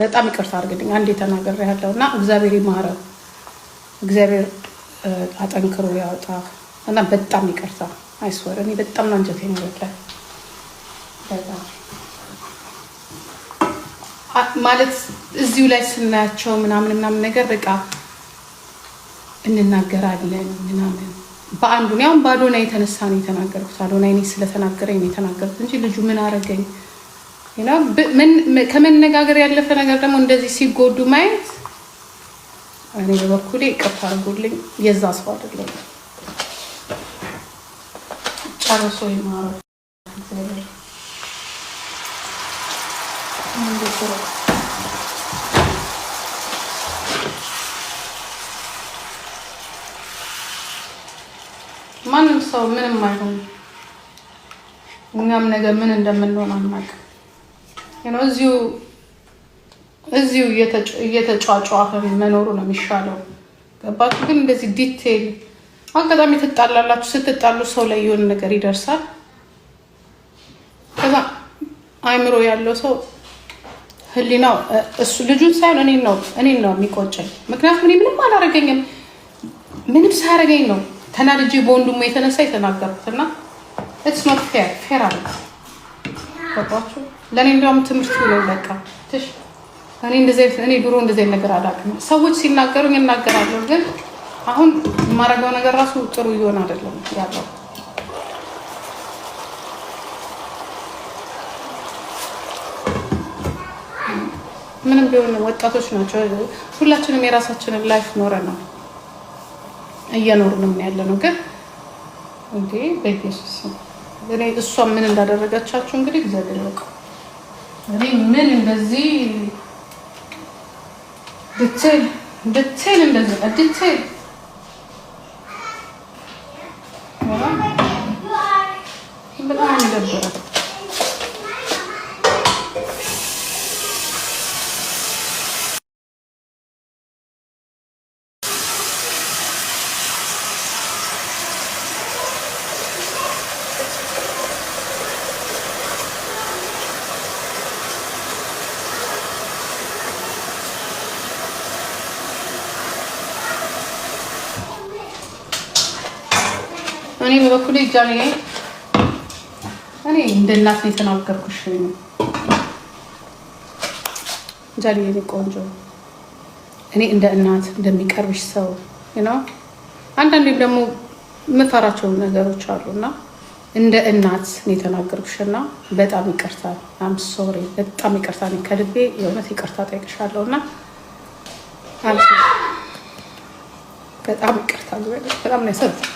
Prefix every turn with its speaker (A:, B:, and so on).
A: በጣም ይቅርታ አድርግልኝ አንዴ ተናገር ያለውና እግዚአብሔር ይማረው እግዚአብሔር አጠንክሮ ያወጣ እና በጣም ይቅርታ አይስወር እኔ በጣም ነው አንጀቴ ነው ያለው በጣም ማለት እዚሁ ላይ ስናያቸው ምናምን ነገር በቃ እንናገራለን ምናምን በአንዱ ነው ባዶና የተነሳ ነው የተናገርኩት አዶናይ እኔ ስለተናገረኝ ነው የተናገርኩት እንጂ ልጁ ምን አረገኝ ይና ከመነጋገር ያለፈ ነገር ደግሞ እንደዚህ ሲጎዱ ማየት እኔ በበኩሌ ይቅርታ አድርጉልኝ የዛ ሰው አይደለም ጨርሶ ይማረው እግዚአብሔር ማንም ሰው ምንም አይሆን እኛም ነገር ምን እንደምንሆን አናውቅም እዚሁ እየተጫጫኸ መኖሩ ነው የሚሻለው ገባችሁ ግን እንደዚህ ዲቴል አጋጣሚ ትጣላላችሁ ስትጣሉ ሰው ላይ የሆነ ነገር ይደርሳል ከዛ አይምሮ ያለው ሰው ህሊናው እሱ ልጁን ሳይሆን እኔን ነው የሚቆጨኝ ምክንያቱም እኔ ምንም አላረገኝም ምንም ሳያረገኝ ነው ተናድጄ በወንድሙ የተነሳ የተናገርኩትና it's not fair አለ ገባችሁ ለኔ እንደውም ትምህርት ነው በቃ ትሽ እኔ ድሮ እንደዚህ ነገር አላውቅም ሰዎች ሲናገሩኝ እናገራለሁ ግን አሁን ማረጋው ነገር ራሱ ጥሩ ይሆን አይደለም ያለው ምንም ቢሆን ወጣቶች ናቸው ሁላችንም የራሳችንን ላይፍ ኖረናል እየኖርንም ያለነው ግን እንዴ በኢየሱስ እኔ እሷ ምን እንዳደረጋቻችሁ እንግዲህ እግዚአብሔር ያውቃል እኔ ምን እንደዚህ ዲቴል እንደዚህ ዲቴል በጣም ይደብራል እኔ በበኩሌ እኔ እንደ እናት ነው የተናገርኩሽ ጃኒ ቆንጆ እኔ እንደ እናት እንደሚቀርብሽ ሰው አንዳንዴ ደግሞ መፈራቸው ነገሮች አሉና እንደ እናት ነው የተናገርኩሽና በጣም ይቅርታ አም ሶሪ በጣም ይቅርታ ነኝ ከልቤ የእውነት ይቅርታ ጠይቅሻለሁና በጣም ይቅርታ በጣም ነው ያሰብኩት